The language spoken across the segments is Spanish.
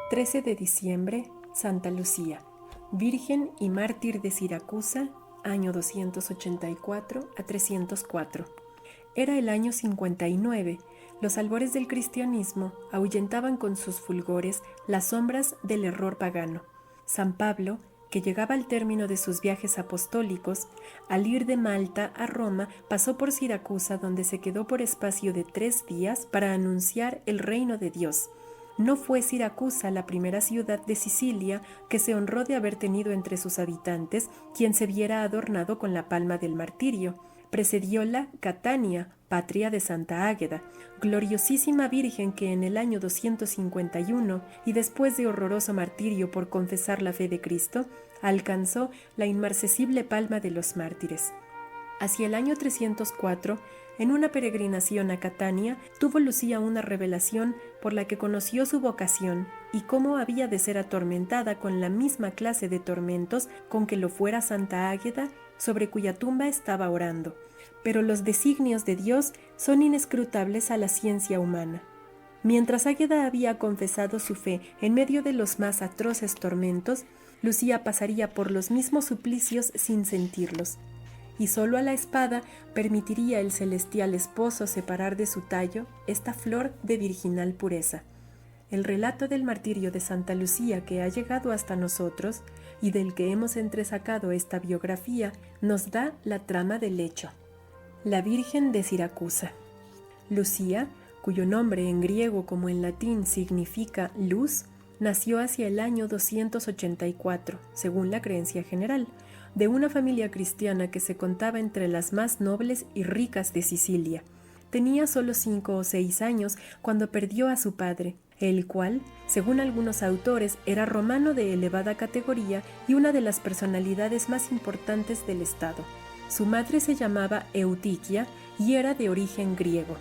13 de diciembre, Santa Lucía, Virgen y mártir de Siracusa, año 284 a 304. Era el año 59. Los albores del cristianismo ahuyentaban con sus fulgores las sombras del error pagano. San Pablo, que llegaba al término de sus viajes apostólicos, al ir de Malta a Roma, pasó por Siracusa, donde se quedó por espacio de 3 días para anunciar el reino de Dios. No fue Siracusa la primera ciudad de Sicilia que se honró de haber tenido entre sus habitantes quien se viera adornado con la palma del martirio. Precedióla Catania, patria de Santa Águeda, gloriosísima virgen que en el año 251, y después de horroroso martirio por confesar la fe de Cristo, alcanzó la inmarcesible palma de los mártires. Hacia el año 304, en una peregrinación a Catania, tuvo Lucía una revelación por la que conoció su vocación y cómo había de ser atormentada con la misma clase de tormentos con que lo fuera Santa Águeda, sobre cuya tumba estaba orando. Pero los designios de Dios son inescrutables a la ciencia humana. Mientras Águeda había confesado su fe en medio de los más atroces tormentos, Lucía pasaría por los mismos suplicios sin sentirlos. Y solo a la espada permitiría el celestial esposo separar de su tallo esta flor de virginal pureza. El relato del martirio de Santa Lucía que ha llegado hasta nosotros y del que hemos entresacado esta biografía nos da la trama del hecho. La Virgen de Siracusa. Lucía, cuyo nombre en griego como en latín significa luz, nació hacia el año 284, según la creencia general, de una familia cristiana que se contaba entre las más nobles y ricas de Sicilia. Tenía solo 5 o 6 años cuando perdió a su padre, el cual, según algunos autores, era romano de elevada categoría y una de las personalidades más importantes del estado. Su madre se llamaba Eutiquia y era de origen griego.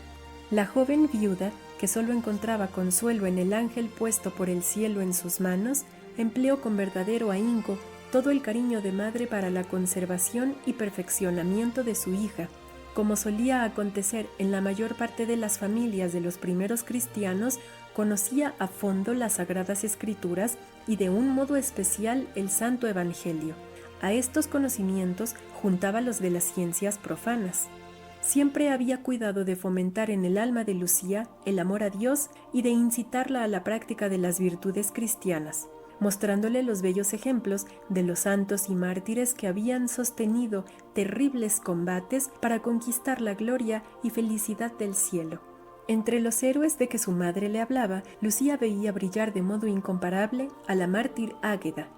La joven viuda, que solo encontraba consuelo en el ángel puesto por el cielo en sus manos, empleó con verdadero ahínco todo el cariño de madre para la conservación y perfeccionamiento de su hija. Como solía acontecer en la mayor parte de las familias de los primeros cristianos, conocía a fondo las Sagradas Escrituras y de un modo especial el Santo Evangelio. A estos conocimientos juntaba los de las ciencias profanas. Siempre había cuidado de fomentar en el alma de Lucía el amor a Dios y de incitarla a la práctica de las virtudes cristianas, mostrándole los bellos ejemplos de los santos y mártires que habían sostenido terribles combates para conquistar la gloria y felicidad del cielo. Entre los héroes de que su madre le hablaba, Lucía veía brillar de modo incomparable a la mártir Águeda,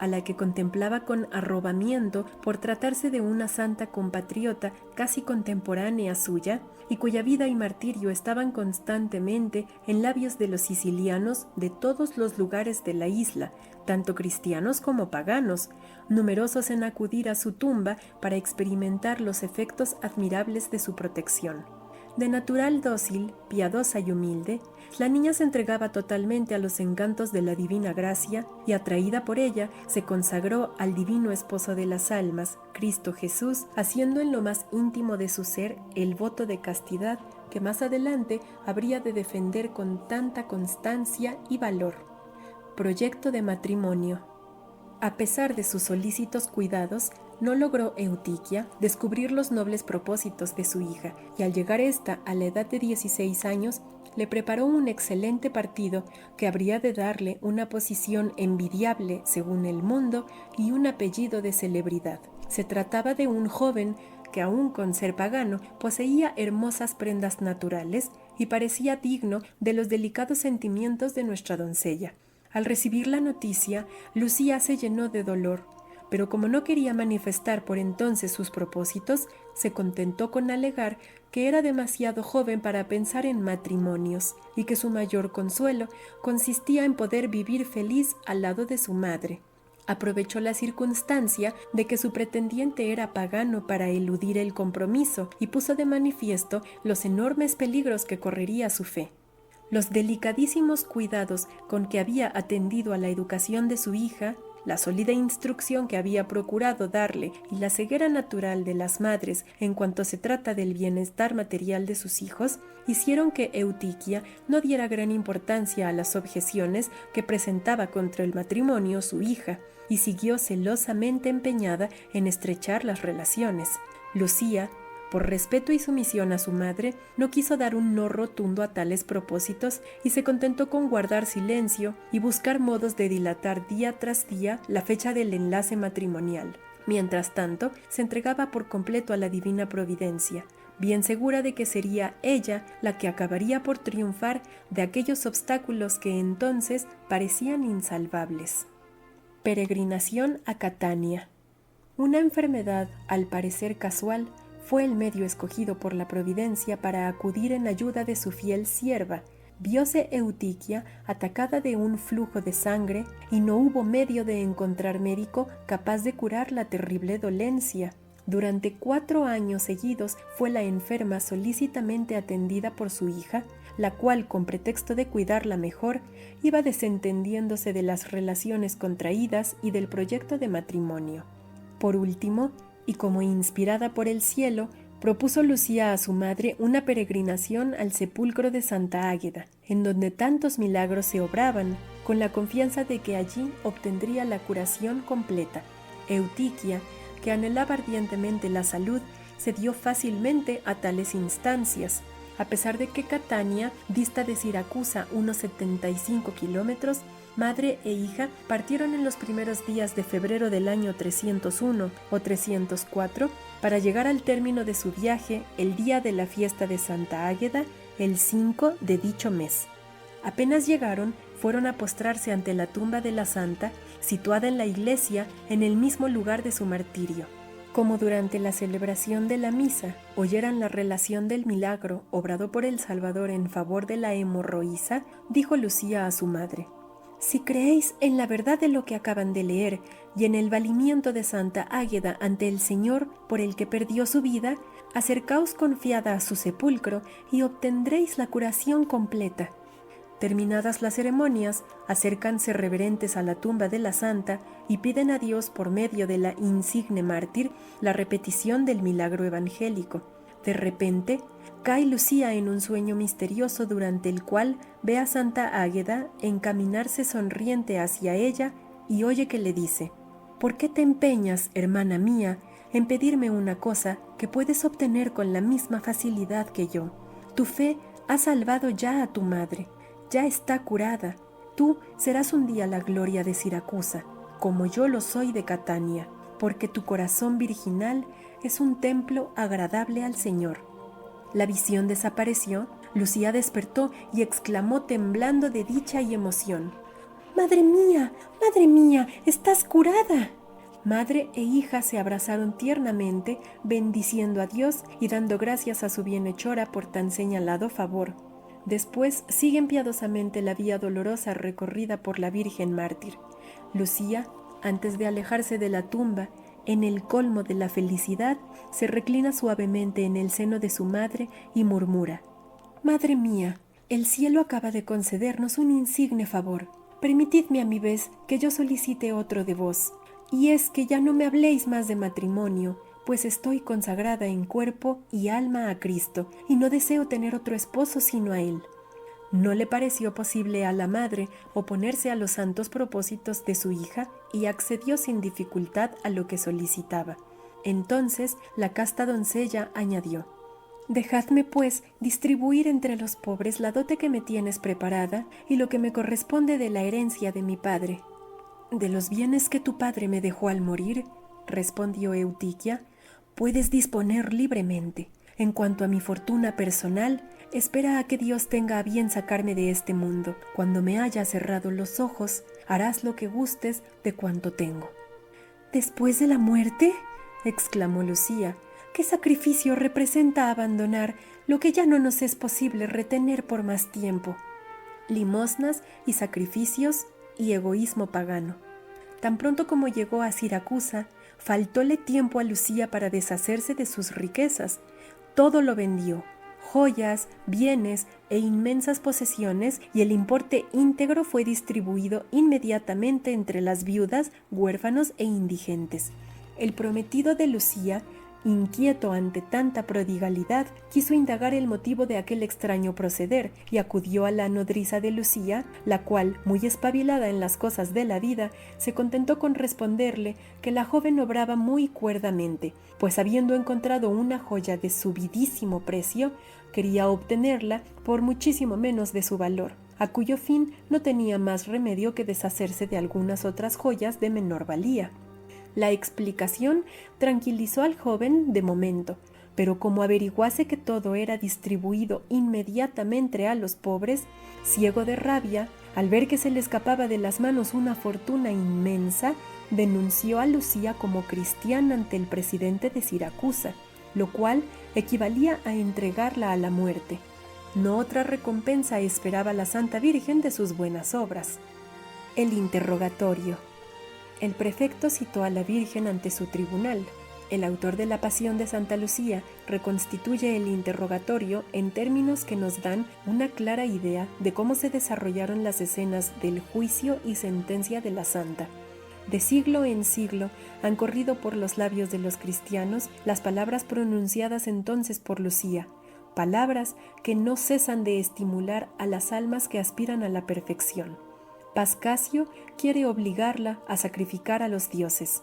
a la que contemplaba con arrobamiento por tratarse de una santa compatriota casi contemporánea suya y cuya vida y martirio estaban constantemente en labios de los sicilianos de todos los lugares de la isla, tanto cristianos como paganos, numerosos en acudir a su tumba para experimentar los efectos admirables de su protección. De natural dócil, piadosa y humilde, la niña se entregaba totalmente a los encantos de la divina gracia y, atraída por ella, se consagró al divino esposo de las almas, Cristo Jesús, haciendo en lo más íntimo de su ser el voto de castidad que más adelante habría de defender con tanta constancia y valor. Proyecto de matrimonio. A pesar de sus solícitos cuidados, no logró Eutiquia descubrir los nobles propósitos de su hija, y al llegar ésta a la edad de 16 años, le preparó un excelente partido que habría de darle una posición envidiable según el mundo y un apellido de celebridad. Se trataba de un joven que, aun con ser pagano, poseía hermosas prendas naturales y parecía digno de los delicados sentimientos de nuestra doncella. Al recibir la noticia, Lucía se llenó de dolor, pero como no quería manifestar por entonces sus propósitos, se contentó con alegar que era demasiado joven para pensar en matrimonios y que su mayor consuelo consistía en poder vivir feliz al lado de su madre. Aprovechó la circunstancia de que su pretendiente era pagano para eludir el compromiso y puso de manifiesto los enormes peligros que correría su fe. Los delicadísimos cuidados con que había atendido a la educación de su hija la sólida instrucción que había procurado darle y la ceguera natural de las madres en cuanto se trata del bienestar material de sus hijos, hicieron que Eutiquia no diera gran importancia a las objeciones que presentaba contra el matrimonio su hija, y siguió celosamente empeñada en estrechar las relaciones. Lucía, por respeto y sumisión a su madre, no quiso dar un no rotundo a tales propósitos y se contentó con guardar silencio y buscar modos de dilatar día tras día la fecha del enlace matrimonial. Mientras tanto, se entregaba por completo a la divina providencia, bien segura de que sería ella la que acabaría por triunfar de aquellos obstáculos que entonces parecían insalvables. Peregrinación a Catania. Una enfermedad, al parecer casual, fue el medio escogido por la providencia para acudir en ayuda de su fiel sierva. Vióse Eutiquia atacada de un flujo de sangre y no hubo medio de encontrar médico capaz de curar la terrible dolencia. Durante 4 años seguidos fue la enferma solícitamente atendida por su hija, la cual, con pretexto de cuidarla mejor, iba desentendiéndose de las relaciones contraídas y del proyecto de matrimonio. Por último, y como inspirada por el cielo, propuso Lucía a su madre una peregrinación al sepulcro de Santa Águeda, en donde tantos milagros se obraban, con la confianza de que allí obtendría la curación completa. Eutiquia, que anhelaba ardientemente la salud, se dio fácilmente a tales instancias. A pesar de que Catania dista de Siracusa unos 75 kilómetros, madre e hija partieron en los primeros días de febrero del año 301 o 304 para llegar al término de su viaje el día de la fiesta de Santa Águeda, el 5 de dicho mes. Apenas llegaron, fueron a postrarse ante la tumba de la santa, situada en la iglesia en el mismo lugar de su martirio. Como durante la celebración de la misa oyeran la relación del milagro obrado por el Salvador en favor de la hemorroísa, dijo Lucía a su madre: «Si creéis en la verdad de lo que acaban de leer y en el valimiento de Santa Águeda ante el Señor por el que perdió su vida, acercaos confiada a su sepulcro y obtendréis la curación completa». Terminadas las ceremonias, acércanse reverentes a la tumba de la santa y piden a Dios por medio de la insigne mártir la repetición del milagro evangélico. De repente, cae Lucía en un sueño misterioso durante el cual ve a Santa Águeda encaminarse sonriente hacia ella y oye que le dice: «¿Por qué te empeñas, hermana mía, en pedirme una cosa que puedes obtener con la misma facilidad que yo? Tu fe ha salvado ya a tu madre. Ya está curada. Tú serás un día la gloria de Siracusa, como yo lo soy de Catania, porque tu corazón virginal es un templo agradable al Señor». La visión desapareció, Lucía despertó y exclamó temblando de dicha y emoción: Madre mía, estás curada». Madre e hija se abrazaron tiernamente, bendiciendo a Dios y dando gracias a su bienhechora por tan señalado favor. Después siguen piadosamente la vía dolorosa recorrida por la Virgen Mártir. Lucía, antes de alejarse de la tumba, en el colmo de la felicidad, se reclina suavemente en el seno de su madre y murmura: «Madre mía, el cielo acaba de concedernos un insigne favor. Permitidme a mi vez que yo solicite otro de vos, y es que ya no me habléis más de matrimonio, pues estoy consagrada en cuerpo y alma a Cristo, y no deseo tener otro esposo sino a Él». No le pareció posible a la madre oponerse a los santos propósitos de su hija y accedió sin dificultad a lo que solicitaba. Entonces la casta doncella añadió: «Dejadme, pues, distribuir entre los pobres la dote que me tienes preparada y lo que me corresponde de la herencia de mi padre». «De los bienes que tu padre me dejó al morir», respondió Eutiquia, «puedes disponer libremente. En cuanto a mi fortuna personal, espera a que Dios tenga a bien sacarme de este mundo. Cuando me haya cerrado los ojos, harás lo que gustes de cuanto tengo». «¿Después de la muerte?», exclamó Lucía. «¿Qué sacrificio representa abandonar lo que ya no nos es posible retener por más tiempo?» Limosnas y sacrificios y egoísmo pagano. Tan pronto como llegó a Siracusa, faltóle tiempo a Lucía para deshacerse de sus riquezas. Todo lo vendió: joyas, bienes e inmensas posesiones, y el importe íntegro fue distribuido inmediatamente entre las viudas, huérfanos e indigentes. El prometido de Lucía, inquieto ante tanta prodigalidad, quiso indagar el motivo de aquel extraño proceder y acudió a la nodriza de Lucía, la cual, muy espabilada en las cosas de la vida, se contentó con responderle que la joven obraba muy cuerdamente, pues habiendo encontrado una joya de subidísimo precio, quería obtenerla por muchísimo menos de su valor, a cuyo fin no tenía más remedio que deshacerse de algunas otras joyas de menor valía. La explicación tranquilizó al joven de momento, pero como averiguase que todo era distribuido inmediatamente a los pobres, ciego de rabia, al ver que se le escapaba de las manos una fortuna inmensa, denunció a Lucía como cristiana ante el presidente de Siracusa, lo cual equivalía a entregarla a la muerte. No otra recompensa esperaba la Santa Virgen de sus buenas obras. El interrogatorio. El prefecto citó a la Virgen ante su tribunal. El autor de la Pasión de Santa Lucía reconstituye el interrogatorio en términos que nos dan una clara idea de cómo se desarrollaron las escenas del juicio y sentencia de la santa. De siglo en siglo han corrido por los labios de los cristianos las palabras pronunciadas entonces por Lucía, palabras que no cesan de estimular a las almas que aspiran a la perfección. Pascasio quiere obligarla a sacrificar a los dioses.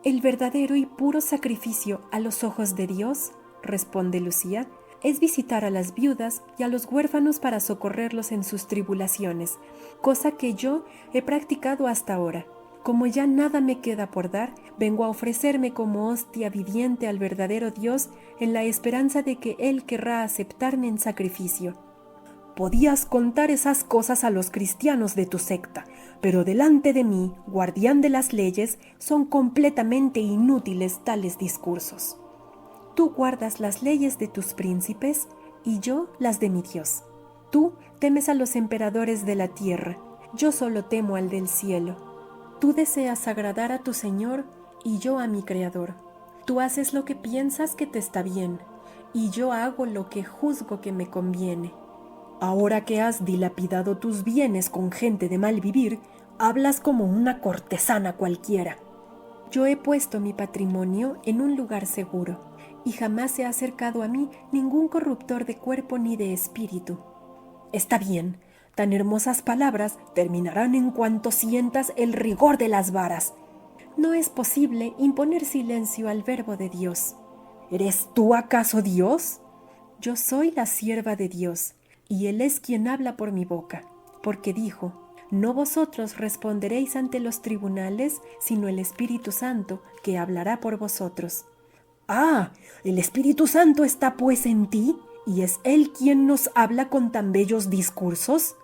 «El verdadero y puro sacrificio a los ojos de Dios», responde Lucía, «es visitar a las viudas y a los huérfanos para socorrerlos en sus tribulaciones, cosa que yo he practicado hasta ahora. Como ya nada me queda por dar, vengo a ofrecerme como hostia viviente al verdadero Dios en la esperanza de que Él querrá aceptarme en sacrificio». «Podías contar esas cosas a los cristianos de tu secta, pero delante de mí, guardián de las leyes, son completamente inútiles tales discursos. Tú guardas las leyes de tus príncipes y yo las de mi Dios. Tú temes a los emperadores de la tierra, yo solo temo al del cielo. Tú deseas agradar a tu Señor y yo a mi Creador. Tú haces lo que piensas que te está bien y yo hago lo que juzgo que me conviene. Ahora que has dilapidado tus bienes con gente de mal vivir, hablas como una cortesana cualquiera. Yo he puesto mi patrimonio en un lugar seguro, y jamás se ha acercado a mí ningún corruptor de cuerpo ni de espíritu. Está bien, tan hermosas palabras terminarán en cuanto sientas el rigor de las varas. No es posible imponer silencio al verbo de Dios. ¿Eres tú acaso Dios? Yo soy la sierva de Dios, y Él es quien habla por mi boca, porque dijo, no vosotros responderéis ante los tribunales, sino el Espíritu Santo, que hablará por vosotros. ¡Ah! ¿El Espíritu Santo está pues en ti? ¿Y es Él quien nos habla con tan bellos discursos?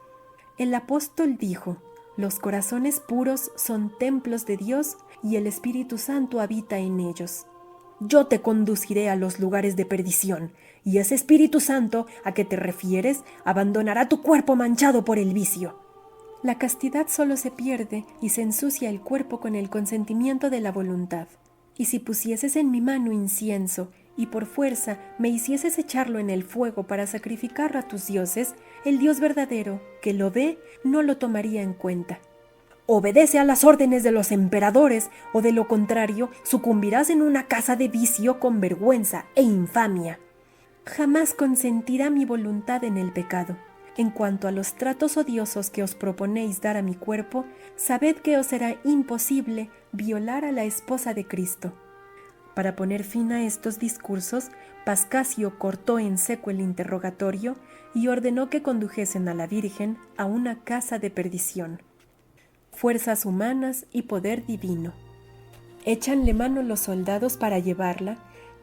El apóstol dijo, los corazones puros son templos de Dios, y el Espíritu Santo habita en ellos. Yo te conduciré a los lugares de perdición, y ese Espíritu Santo a que te refieres abandonará tu cuerpo manchado por el vicio. La castidad solo se pierde y se ensucia el cuerpo con el consentimiento de la voluntad. Y si pusieses en mi mano incienso y por fuerza me hicieses echarlo en el fuego para sacrificar a tus dioses, el Dios verdadero, que lo ve, no lo tomaría en cuenta. Obedece a las órdenes de los emperadores, o de lo contrario, sucumbirás en una casa de vicio con vergüenza e infamia. Jamás consentirá mi voluntad en el pecado. En cuanto a los tratos odiosos que os proponéis dar a mi cuerpo, sabed que os será imposible violar a la esposa de Cristo. Para poner fin a estos discursos, Pascasio cortó en seco el interrogatorio y ordenó que condujesen a la Virgen a una casa de perdición. Fuerzas humanas y poder divino. Échanle mano los soldados para llevarla,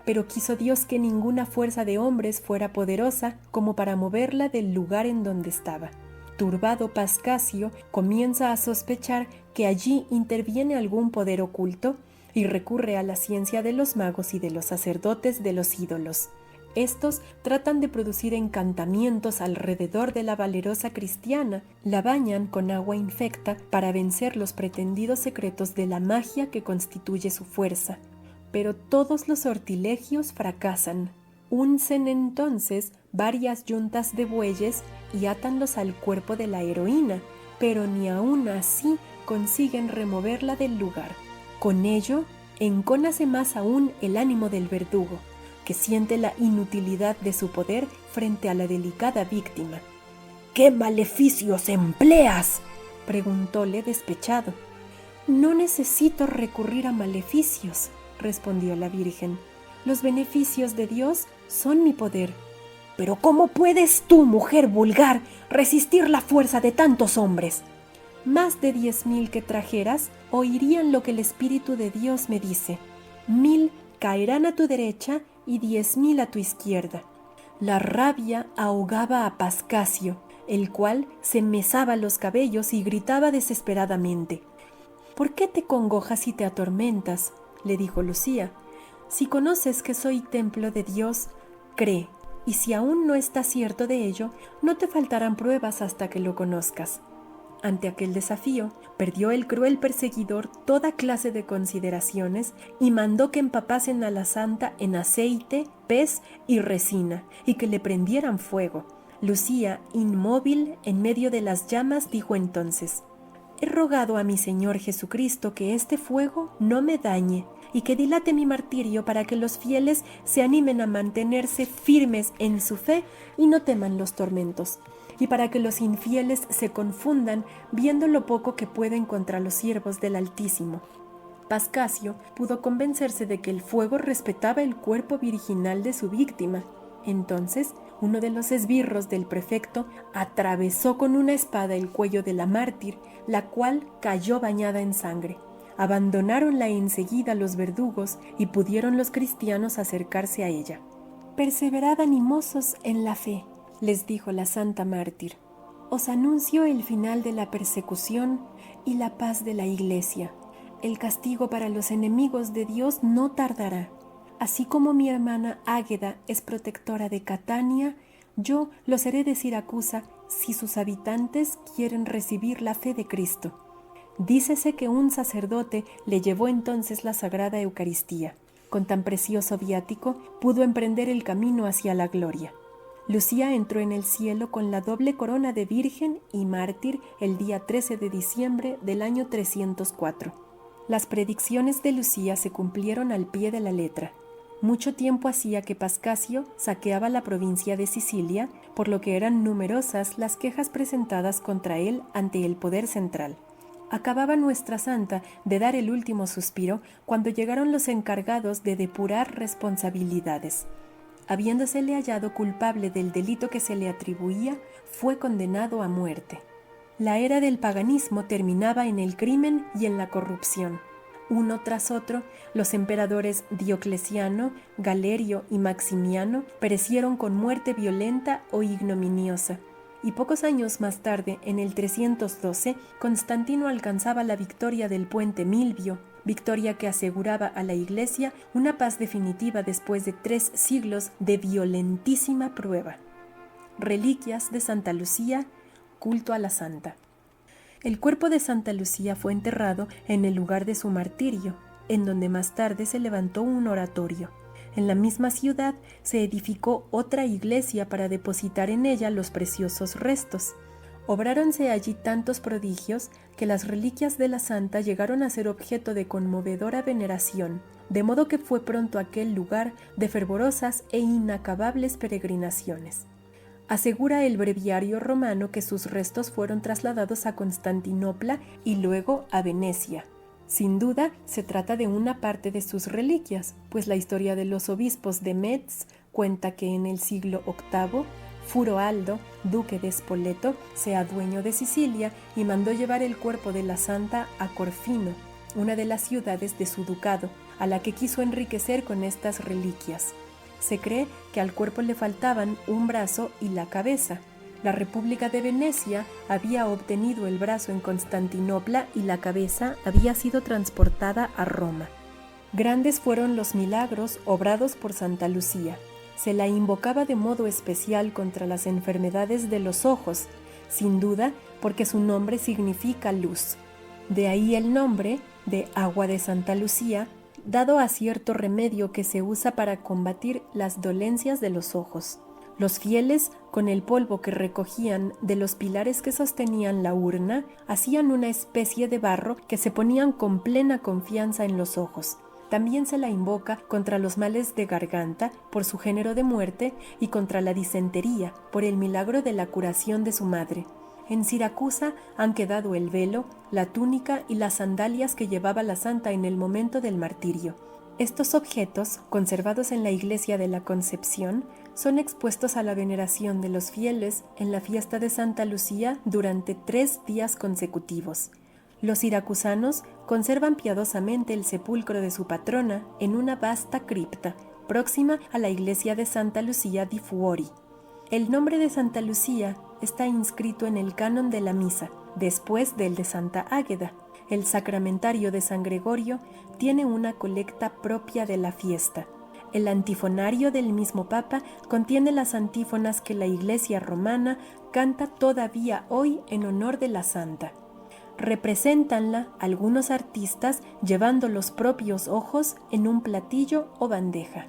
pero quiso Dios que ninguna fuerza de hombres fuera poderosa como para moverla del lugar en donde estaba. Turbado Pascasio comienza a sospechar que allí interviene algún poder oculto y recurre a la ciencia de los magos y de los sacerdotes de los ídolos. Estos tratan de producir encantamientos alrededor de la valerosa cristiana, la bañan con agua infecta para vencer los pretendidos secretos de la magia que constituye su fuerza. Pero todos los sortilegios fracasan. Uncen entonces varias yuntas de bueyes y átanlos al cuerpo de la heroína, pero ni aun así consiguen removerla del lugar. Con ello, encónase más aún el ánimo del verdugo, que siente la inutilidad de su poder frente a la delicada víctima. «¿Qué maleficios empleas?», preguntóle despechado. «No necesito recurrir a maleficios», respondió la Virgen. «Los beneficios de Dios son mi poder». «Pero ¿cómo puedes tú, mujer vulgar, resistir la fuerza de tantos hombres?» «Más de 10,000 que trajeras oirían lo que el Espíritu de Dios me dice. 1,000 caerán a tu derecha y 10,000 a tu izquierda». La rabia ahogaba a Pascasio, el cual se mesaba los cabellos y gritaba desesperadamente. «¿Por qué te congojas y te atormentas?», le dijo Lucía. «Si conoces que soy templo de Dios, cree, y si aún no estás cierto de ello, no te faltarán pruebas hasta que lo conozcas». Ante aquel desafío, perdió el cruel perseguidor toda clase de consideraciones y mandó que empapasen a la santa en aceite, pez y resina, y que le prendieran fuego. Lucía, inmóvil en medio de las llamas, dijo entonces: «He rogado a mi Señor Jesucristo que este fuego no me dañe y que dilate mi martirio para que los fieles se animen a mantenerse firmes en su fe y no teman los tormentos, y para que los infieles se confundan viendo lo poco que pueden contra los siervos del Altísimo». Pascasio pudo convencerse de que el fuego respetaba el cuerpo virginal de su víctima. Entonces, uno de los esbirros del prefecto atravesó con una espada el cuello de la mártir, la cual cayó bañada en sangre. Abandonáronla enseguida los verdugos y pudieron los cristianos acercarse a ella. «Perseverad animosos en la fe», les dijo la santa mártir. «Os anuncio el final de la persecución y la paz de la Iglesia. El castigo para los enemigos de Dios no tardará. Así como mi hermana Águeda es protectora de Catania, yo lo seré de Siracusa si sus habitantes quieren recibir la fe de Cristo». Dícese que un sacerdote le llevó entonces la Sagrada Eucaristía. Con tan precioso viático pudo emprender el camino hacia la gloria. Lucía entró en el cielo con la doble corona de virgen y mártir el día 13 de diciembre del año 304. Las predicciones de Lucía se cumplieron al pie de la letra. Mucho tiempo hacía que Pascasio saqueaba la provincia de Sicilia, por lo que eran numerosas las quejas presentadas contra él ante el poder central. Acababa nuestra santa de dar el último suspiro cuando llegaron los encargados de depurar responsabilidades. Habiéndosele hallado culpable del delito que se le atribuía, fue condenado a muerte. La era del paganismo terminaba en el crimen y en la corrupción. Uno tras otro, los emperadores Diocleciano, Galerio y Maximiano perecieron con muerte violenta o ignominiosa. Y pocos años más tarde, en el 312, Constantino alcanzaba la victoria del puente Milvio, victoria que aseguraba a la Iglesia una paz definitiva después de 3 siglos de violentísima prueba. Reliquias de Santa Lucía, culto a la santa. El cuerpo de Santa Lucía fue enterrado en el lugar de su martirio, en donde más tarde se levantó un oratorio. En la misma ciudad se edificó otra iglesia para depositar en ella los preciosos restos. Obráronse allí tantos prodigios que las reliquias de la santa llegaron a ser objeto de conmovedora veneración, de modo que fue pronto aquel lugar de fervorosas e inacabables peregrinaciones. Asegura el breviario romano que sus restos fueron trasladados a Constantinopla y luego a Venecia. Sin duda, se trata de una parte de sus reliquias, pues la historia de los obispos de Metz cuenta que en el siglo VIII, Furoaldo, duque de Spoleto, se adueñó de Sicilia y mandó llevar el cuerpo de la santa a Corfino, una de las ciudades de su ducado, a la que quiso enriquecer con estas reliquias. Se cree que al cuerpo le faltaban un brazo y la cabeza. La República de Venecia había obtenido el brazo en Constantinopla y la cabeza había sido transportada a Roma. Grandes fueron los milagros obrados por Santa Lucía. Se la invocaba de modo especial contra las enfermedades de los ojos, sin duda porque su nombre significa luz. De ahí el nombre de Agua de Santa Lucía, dado a cierto remedio que se usa para combatir las dolencias de los ojos. Los fieles, con el polvo que recogían de los pilares que sostenían la urna, hacían una especie de barro que se ponían con plena confianza en los ojos. También se la invoca contra los males de garganta por su género de muerte y contra la disentería por el milagro de la curación de su madre. En Siracusa han quedado el velo, la túnica y las sandalias que llevaba la santa en el momento del martirio. Estos objetos, conservados en la iglesia de la Concepción, son expuestos a la veneración de los fieles en la fiesta de Santa Lucía durante 3 días consecutivos. Los siracusanos conservan piadosamente el sepulcro de su patrona en una vasta cripta, próxima a la iglesia de Santa Lucía di Fuori. El nombre de Santa Lucía está inscrito en el canon de la misa, después del de Santa Águeda. El sacramentario de San Gregorio tiene una colecta propia de la fiesta. El antifonario del mismo Papa contiene las antífonas que la Iglesia romana canta todavía hoy en honor de la santa. Represéntanla algunos artistas llevando los propios ojos en un platillo o bandeja.